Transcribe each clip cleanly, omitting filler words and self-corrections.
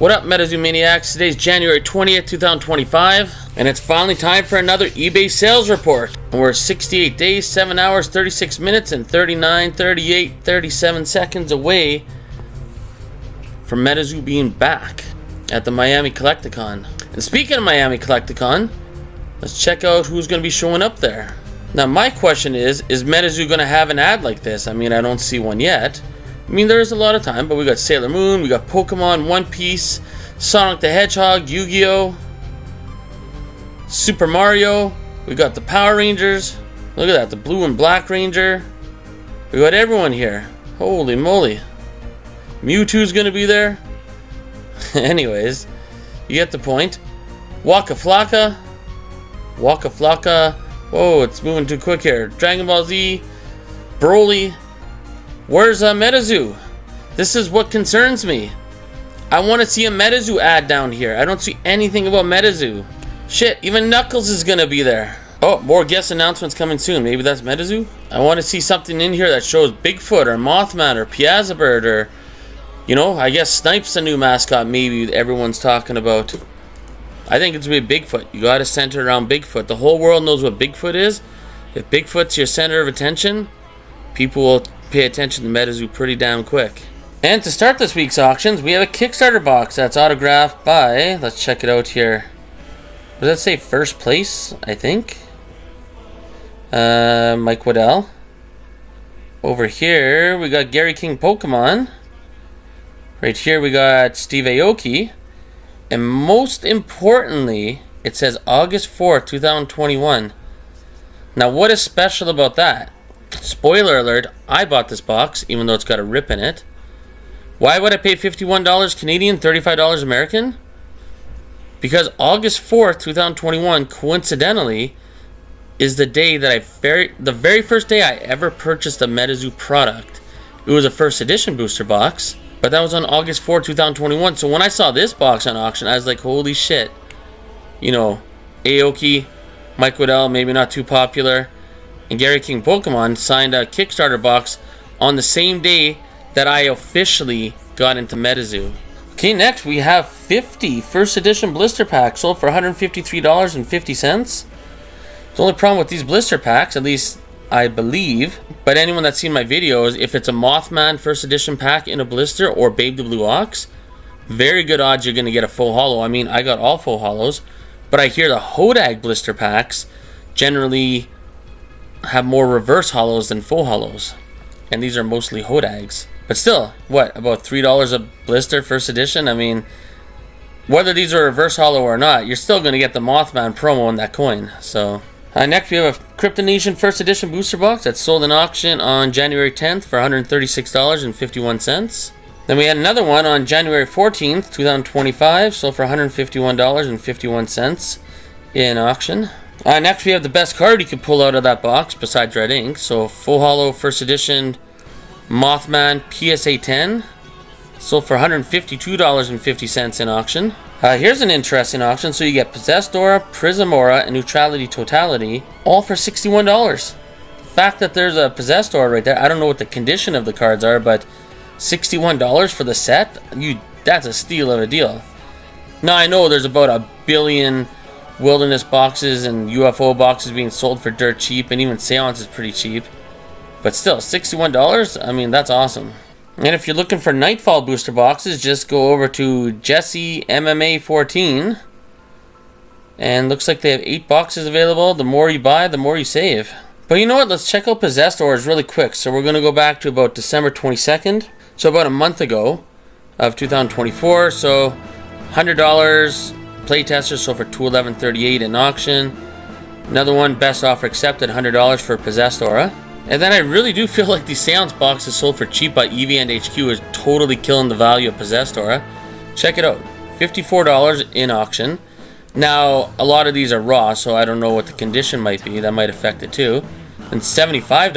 What up, MetaZoo Maniacs? Today's January 20th, 2025, and it's finally time for another eBay sales report. We're 68 days, 7 hours, 36 minutes, and 39, 38, 37 seconds away from MetaZoo being back at the Miami Collecticon. And speaking of Miami Collecticon, let's check out who's going to be showing up there. Now, my question is MetaZoo going to have an ad like this? I mean, I don't see one yet. I mean, there is a lot of time, but we got Sailor Moon, we got Pokemon, One Piece, Sonic the Hedgehog, Yu-Gi-Oh!, Super Mario, we got the Power Rangers, look at that, the Blue and Black Ranger, we got everyone here, holy moly, Mewtwo's gonna be there. Anyways, you get the point. Waka Flocka, whoa, it's moving too quick here, Dragon Ball Z, Broly. Where's MetaZoo? This is what concerns me. I want to see a MetaZoo ad down here. I don't see anything about MetaZoo. Shit, even Knuckles is gonna be there. Oh, more guest announcements coming soon. Maybe that's MetaZoo? I want to see something in here that shows Bigfoot or Mothman or Piazza Bird or, you know, I guess Snipe's the new mascot maybe everyone's talking about. I think it's gonna be Bigfoot. You gotta center it around Bigfoot. The whole world knows what Bigfoot is. If Bigfoot's your center of attention, people will pay attention to MetaZoo pretty damn quick. And to start this week's auctions, we have a Kickstarter box that's autographed by, let's check it out here. Does that say first place, I think? Mike Waddell. Over here, we got Gary King Pokemon. Right here, we got Steve Aoki. And most importantly, it says August 4th, 2021. Now, what is special about that? Spoiler alert, I bought this box, even though it's got a rip in it. Why would I pay $51 Canadian, $35 American? Because August 4th, 2021, coincidentally, is the day that the very first day I ever purchased a MetaZoo product. It was a first edition booster box, but that was on August 4th, 2021. So when I saw this box on auction, I was like, holy shit. You know, Aoki, Mike Waddell, maybe not too popular, and Gary King Pokemon signed a Kickstarter box on the same day that I officially got into MetaZoo. Okay, next we have 50 first edition blister packs sold for $153.50. The only problem with these blister packs, at least I believe, but anyone that's seen my videos, if it's a Mothman first edition pack in a blister or Babe the Blue Ox, very good odds you're going to get a full holo. I mean, I got all full holos, but I hear the Hodag blister packs generally have more reverse holos than full holos, and these are mostly Hodags. But still, what, about $3 a blister first edition? I mean, whether these are reverse holo or not, you're still going to get the Mothman promo in that coin. So next we have a Kryptonesian first edition booster box that's sold in auction on January 10th for $136.51. Then we had another one on January 14th, 2025, sold for $151.51 in auction. Next we have the best card you can pull out of that box besides red ink. So full holo first edition Mothman PSA 10 sold for $152.50 in auction. Here's an interesting auction. So you get Possessed Aura, Prism Aura, and Neutrality Totality all for $61. The fact that there's a Possessed Aura right there, I don't know what the condition of the cards are, but $61 for the set, that's a steal of a deal. Now I know there's about 1 billion Wilderness boxes and UFO boxes being sold for dirt cheap, and even Seance is pretty cheap, but still $61, I mean, that's awesome. And if you're looking for Nightfall booster boxes, just go over to Jesse MMA 14, and looks like they have 8 boxes available. The more you buy, the more you save. But you know what, let's check out Possessed Auras really quick. So we're going to go back to about December 22nd, so about a month ago of 2024. So $100 playtesters sold for $211.38 in auction. Another one, best offer accepted, $100 for Possessed Aura. And then I really do feel like these Seance boxes sold for cheap by EV and HQ is totally killing the value of Possessed Aura. Check it out, $54 in auction. Now, a lot of these are raw, so I don't know what the condition might be. That might affect it too. And $75.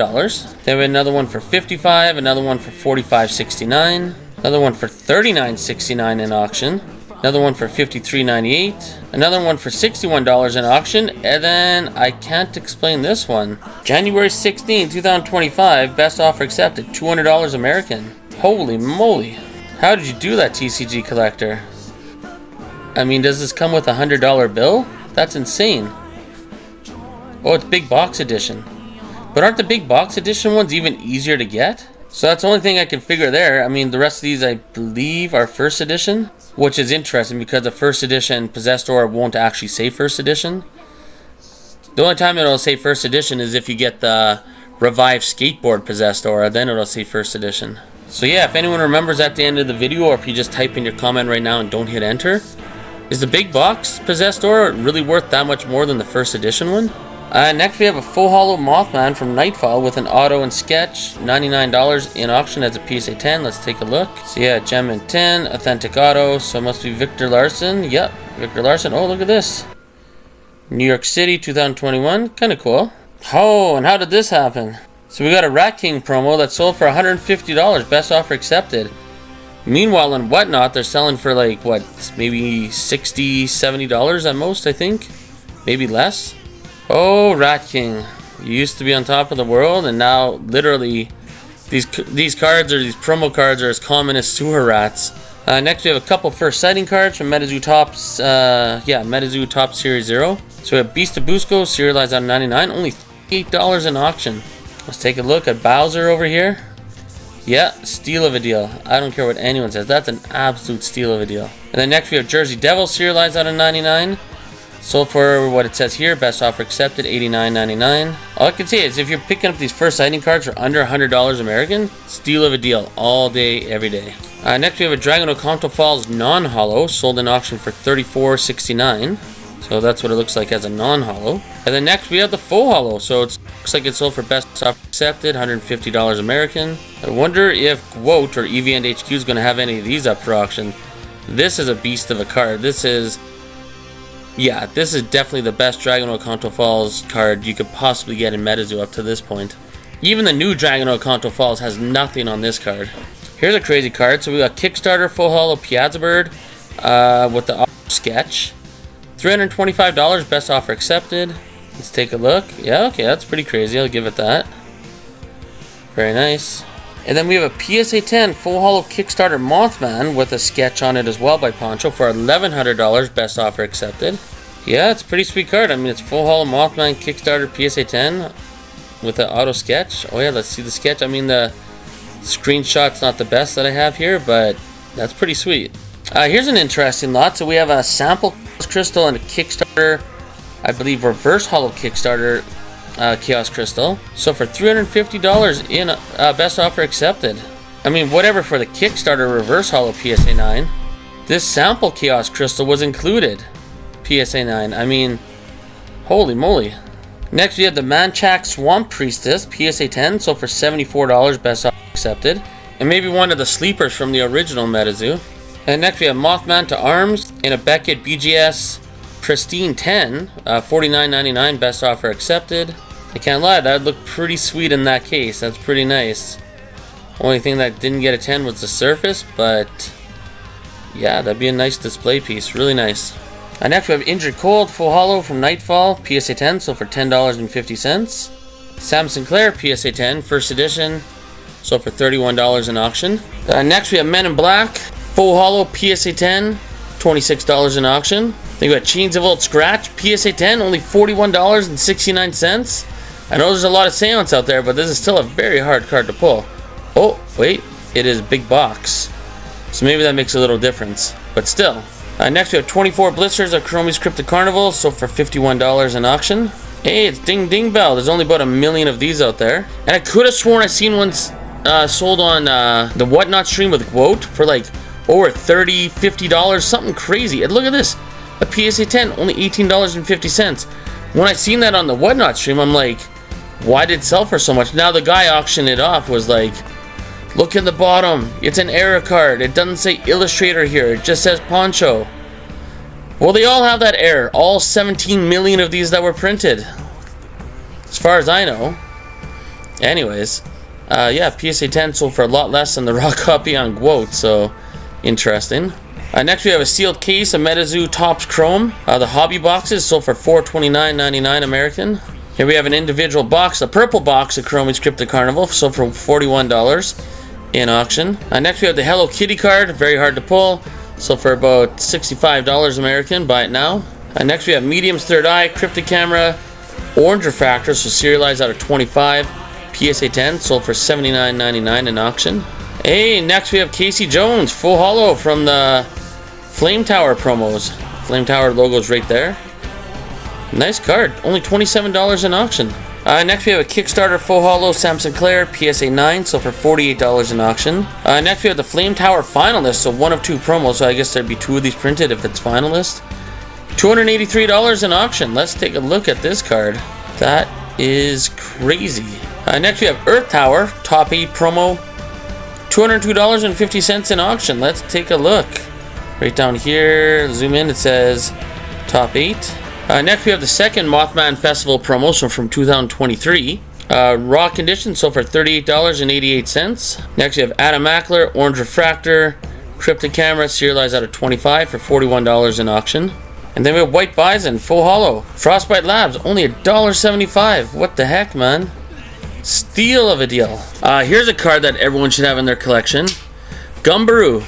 Then we have another one for $55, another one for $45.69, another one for $39.69 in auction. Another one for $53.98. Another one for $61 in auction. And then I can't explain this one. January 16, 2025. Best offer accepted. $200 American. Holy moly. How did you do that, TCG collector? I mean, does this come with a $100 bill? That's insane. Oh, it's big box edition. But aren't the big box edition ones even easier to get? So that's the only thing I can figure there. I mean, the rest of these, I believe, are first edition, which is interesting because the first edition Possessed Aura won't actually say first edition. The only time it'll say first edition is if you get the Revived Skateboard Possessed Aura, then it'll say first edition. So yeah, if anyone remembers at the end of the video, or if you just type in your comment right now and don't hit enter, is the big box Possessed Aura really worth that much more than the first edition one? Next we have a full hollow Mothman from Nightfall with an auto and sketch, $99 in auction as a PSA 10. Let's take a look. So yeah, gem and 10, authentic auto, so it must be Victor Larson. Yep, Victor Larson. Oh, look at this. New York City, 2021. Kind of cool. Oh, and how did this happen? So we got a Rat King promo that sold for $150, best offer accepted. Meanwhile, on Whatnot, they're selling for like, what, maybe $60, $70 at most, I think? Maybe less? Oh, Rat King. You used to be on top of the world, and now, literally, these cards, or these promo cards, are as common as sewer rats. Next, we have a couple first sighting cards from MetaZoo Topps, MetaZoo Top Series 0. So we have Beast of Busco, serialized out of 99, only $8 in auction. Let's take a look at Bowser over here. Yeah, steal of a deal. I don't care what anyone says. That's an absolute steal of a deal. And then next we have Jersey Devil, serialized out of 99. Sold for what it says here, best offer accepted, $89.99. All I can say is if you're picking up these first sighting cards for under $100 American, steal of a deal all day, every day. Next we have a Dragon Oconto Falls non-hollow, sold in auction for $34.69. So that's what it looks like as a non-hollow. And then next we have the full hollow. So it looks like it's sold for best offer accepted, $150 American. I wonder if Quote or EVN HQ is going to have any of these up for auction. This is a beast of a card. This is definitely the best Dragon Oconto Falls card you could possibly get in MetaZoo up to this point. Even the new Dragon Oconto Falls has nothing on this card. Here's a crazy card. So we got Kickstarter full hollow Piazza Bird with the auto sketch. $325, best offer accepted. Let's take a look. Yeah, okay, that's pretty crazy. I'll give it that. Very nice. And then we have a PSA 10 full hollow Kickstarter Mothman with a sketch on it as well by Poncho for $1,100, best offer accepted. Yeah, it's a pretty sweet card. I mean, it's full hollow Mothman Kickstarter PSA 10 with an auto sketch. Oh yeah, let's see the sketch. I mean, the screenshot's not the best that I have here, but that's pretty sweet. Here's an interesting lot. So we have a sample crystal and a Kickstarter, I believe, reverse hollow Kickstarter Chaos Crystal. So for $350 in best offer accepted. I mean, whatever for the Kickstarter reverse hollow PSA 9. This sample Chaos Crystal was included. PSA 9. I mean, holy moly. Next we have the Manchac Swamp Priestess PSA 10. So for $74 best offer accepted. And maybe one of the sleepers from the original MetaZoo. And next we have Mothman to Arms in a Beckett BGS Pristine 10, $49.99 best offer accepted. I can't lie, that would look pretty sweet in that case. That's pretty nice. Only thing that didn't get a 10 was the surface, but yeah, that'd be a nice display piece. Really nice. Next we have Injured Cold full hollow from Nightfall PSA 10, so for $10.50. Sam Sinclair PSA 10 first edition, so for $31 in auction. Next we have Men in Black full hollow PSA 10, $26 in auction. Then we got Chains of Old Scratch PSA 10, only $41.69. I know there's a lot of seance out there, but this is still a very hard card to pull. Oh, wait, it is big box. So maybe that makes a little difference, but still. Next we have 24 blisters of Chrome's Cryptic Carnival, so for $51 in auction. Hey, it's Ding Ding Bell. There's only about a million of these out there. And I could have sworn I seen one sold on the Whatnot stream with Quote for like over $30, $50, something crazy. And look at this. A PSA 10, only $18.50. When I seen that on the Whatnot stream, I'm like, why did it sell for so much? Now the guy auctioning it off was like, look in the bottom, it's an error card. It doesn't say Illustrator here, it just says Poncho. Well, they all have that error. All 17 million of these that were printed, as far as I know. Anyways, yeah, PSA 10 sold for a lot less than the raw copy on Quote, so interesting. Next we have a sealed case of MetaZoo Topps Chrome. The hobby boxes sold for $429.99 American. Here we have an individual box, a purple box of Chrome's Cryptic Carnival, sold for $41 in auction. Next we have the Hello Kitty card, very hard to pull, So for about $65 American, buy it now. Next we have mediums third eye, cryptic camera, orange refractor, so serialized out of 25, PSA 10, sold for $79.99 in auction. Hey, next we have Casey Jones, full holo from the Flame Tower promos. Flame Tower logo's right there. Nice card, only $27 in auction. Next we have a Kickstarter full holo Sam Sinclair PSA 9, sold for $48 in auction. Next we have the Flame Tower finalist, so one of two promos, so I guess there'd be two of these printed if it's finalist. $283 in auction. Let's take a look at this card. That is crazy. Next we have Earth Tower top 8 promo, $202.50 in auction. Let's take a look. Right down here, zoom in, it says top 8. Next we have the second Mothman Festival promo, from 2023. Raw condition, so for $38.88. Next we have Adam Mackler, orange refractor, cryptic camera, serialized out of 25 for $41 in auction. And then we have White Bison, full holo. Frostbite Labs, only $1.75. What the heck, man? Steal of a deal. Here's a card that everyone should have in their collection. Gumbaroo,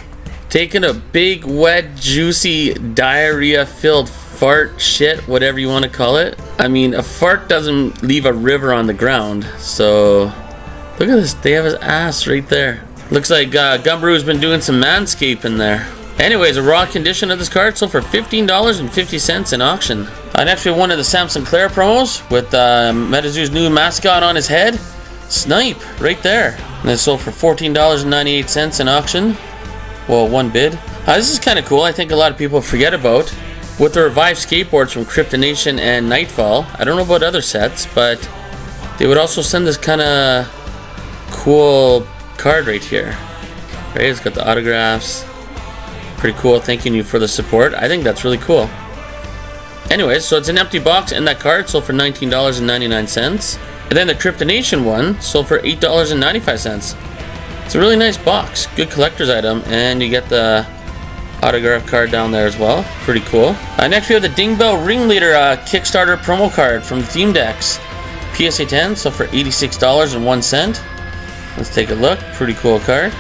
taking a big, wet, juicy, diarrhea-filled fart shit, whatever you want to call it. I mean, a fart doesn't leave a river on the ground, so look at this. They have his ass right there. Looks like Gumbaroo's been doing some manscaping there. Anyways, a raw condition of this card sold for $15.50 in auction. Next we have one of the Sam Sinclair promos with MetaZoo's new mascot on his head. Snipe, right there. And it's sold for $14.98 in auction. Well, one bid. This is kind of cool. I think a lot of people forget about. With the revived skateboards from Kryptonation and Nightfall. I don't know about other sets, but they would also send this kind of cool card right here. Right, it's got the autographs. Pretty cool, thanking you for the support. I think that's really cool. Anyways, so it's an empty box, and that card sold for $19.99. And then the Kryptonation one sold for $8.95. It's a really nice box, good collector's item, and you get the autograph card down there as well. Pretty cool. Next we have the Dingbell Ringleader Kickstarter promo card from the Theme Decks. PSA 10, sold for $86.01. Let's take a look. Pretty cool card.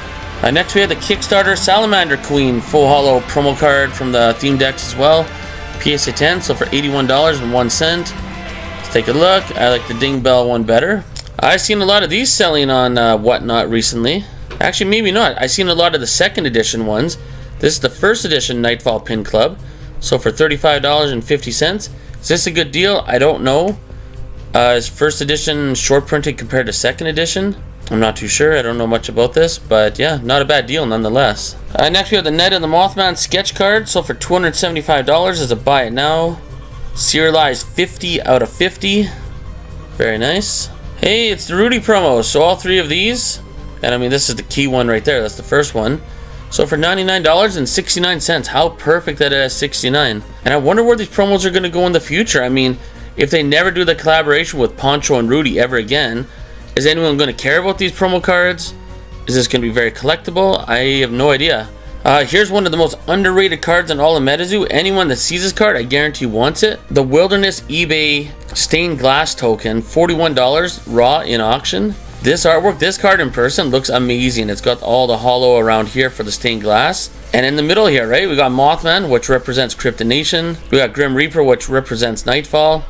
Next we have the Kickstarter Salamander Queen full holo promo card from the Theme Decks as well. PSA 10, sold for $81.01. Let's take a look. I like the Ding Bell one better. I've seen a lot of these selling on Whatnot recently. Actually, maybe not. I've seen a lot of the second edition ones. This is the first edition Nightfall Pin Club. So for $35.50. Is this a good deal? I don't know. Is first edition short printed compared to second edition? I'm not too sure. I don't know much about this, but yeah, not a bad deal nonetheless. Next we have the Night of the Mothman sketch card, sold for $275 as a buy it now. Serialized 50 out of 50. Very nice. Hey, it's the Rudy promo. So all three of these, and I mean this is the key one right there. That's the first one. So for $99.69. How perfect that is, 69. And I wonder where these promos are going to go in the future. I mean, if they never do the collaboration with Poncho and Rudy ever again, is anyone going to care about these promo cards? Is this going to be very collectible? I have no idea. Here's one of the most underrated cards in all of MetaZoo. Anyone that sees this card, I guarantee wants it. The Wilderness eBay Stained Glass Token, $41 raw in auction. This artwork, this card in person looks amazing. It's got all the hollow around here for the stained glass. And in the middle here, right, we got Mothman, which represents Kryptonation. We got Grim Reaper, which represents Nightfall.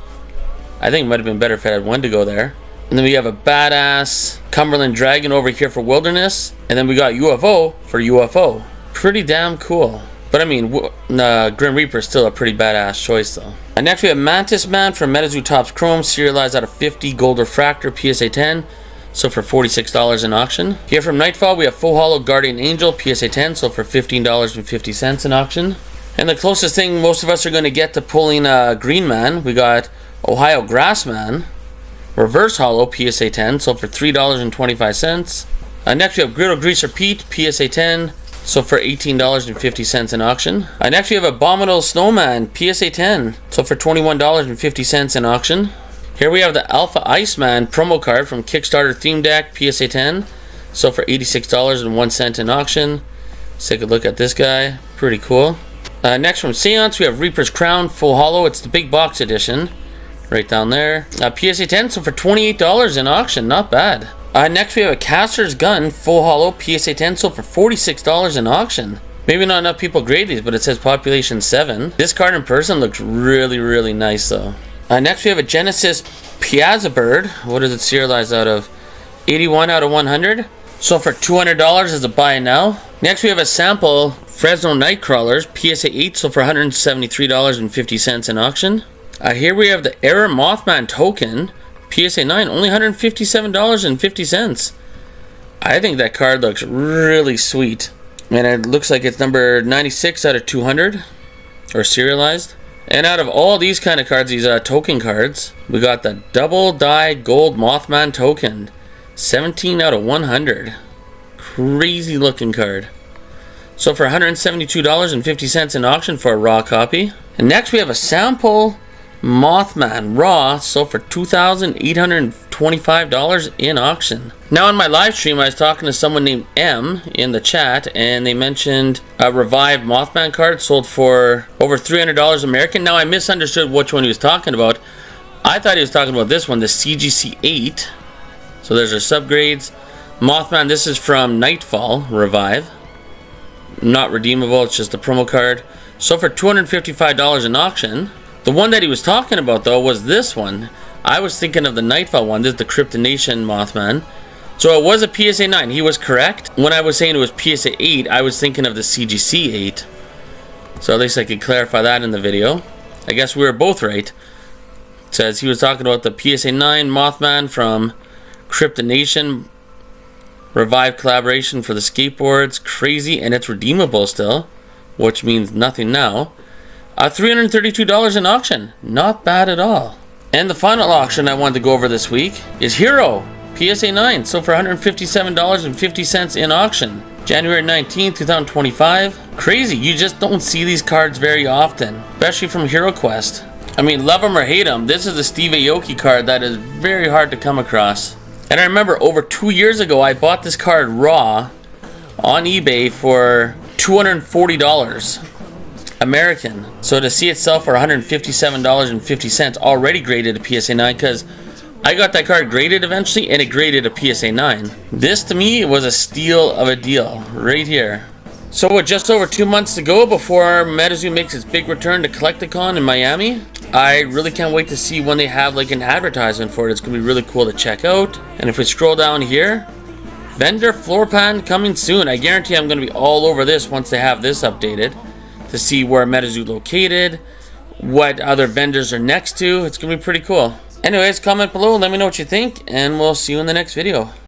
I think it might have been better if I had one to go there. And then we have a badass Cumberland Dragon over here for Wilderness. And then we got UFO for UFO. Pretty damn cool. But I mean, Grim Reaper is still a pretty badass choice though. And next we have Mantis Man from MetaZoo Topps Chrome, serialized out of 50 Gold Refractor PSA 10. So for $46 in auction. Here from Nightfall we have Full Hollow Guardian Angel PSA 10, so for $15.50 in auction. And the closest thing most of us are going to get to pulling Green Man, we got Ohio Grassman Reverse Hollow PSA 10, sold for $3.25. Next we have Griddle Greaser Pete PSA 10, so for $18.50 in auction. Next we have Abominable Snowman PSA 10, so for $21.50 in auction. Here we have the Alpha Iceman promo card from Kickstarter Theme Deck PSA 10, so for $86.01 in auction. Let's take a look at this guy. Pretty cool. Next from Seance we have Reaper's Crown Full Hollow. It's the big box edition. Right down there. PSA 10, so for $28 in auction. Not bad. Next we have a Caster's Gun Full Hollow PSA 10, so for $46 in auction. Maybe not enough people grade these, but it says population 7. This card in person looks really, really nice though. Next we have a Genesis Piazza Bird. What is it serialized out of? 81 out of 100. So for $200 is a buy now. Next we have a sample Fresno Nightcrawlers, PSA 8, so for $173.50 in auction. Here we have the Error Mothman token, PSA 9, only $157.50. I think that card looks really sweet. And it looks like it's number 96 out of 200, or serialized. And out of all these kind of cards, these token cards, we got the Double Die Gold Mothman token, 17 out of 100. Crazy looking card. So for $172.50 in auction for a raw copy. And next we have a sample Mothman raw, so for $2,825 in auction. Now in my live stream I was talking to someone named M in the chat, and they mentioned a revived Mothman card sold for over $300 American. Now I misunderstood which one he was talking about. I thought he was talking about this one, the CGC 8. So there's our subgrades. Mothman, this is from Nightfall Revive. Not redeemable, it's just a promo card. So for $255 in auction. The one that he was talking about though was this one. I was thinking of the Nightfall one. This is the Kryptonation Mothman. So it was a PSA 9. He was correct. When I was saying it was PSA 8, I was thinking of the CGC 8. So at least I could clarify that in the video. I guess we were both right. It says he was talking about the PSA 9 Mothman from Kryptonation Revive collaboration for the skateboards. Crazy, and it's redeemable still, which means nothing now. $332 in auction. Not bad at all. And the final auction I wanted to go over this week is Hero PSA 9. So for $157.50 in auction. January 19th, 2025. Crazy. You just don't see these cards very often, especially from Hero Quest. I mean, love them or hate them, this is a Steve Aoki card that is very hard to come across. And I remember over 2 years ago, I bought this card raw on eBay for $240 American. So to see it sell for $157.50 already graded a PSA 9, because I got that card graded eventually and it graded a PSA 9. This to me was a steal of a deal right here. So with just over 2 months to go before MetaZoo makes its big return to Collecticon in Miami, I really can't wait to see when they have like an advertisement for it. It's going to be really cool to check out. And if we scroll down here, vendor floor plan coming soon. I guarantee I'm going to be all over this once they have this updated to see where MetaZoo located, what other vendors are next to. It's going to be pretty cool. Anyways, comment below, let me know what you think, and we'll see you in the next video.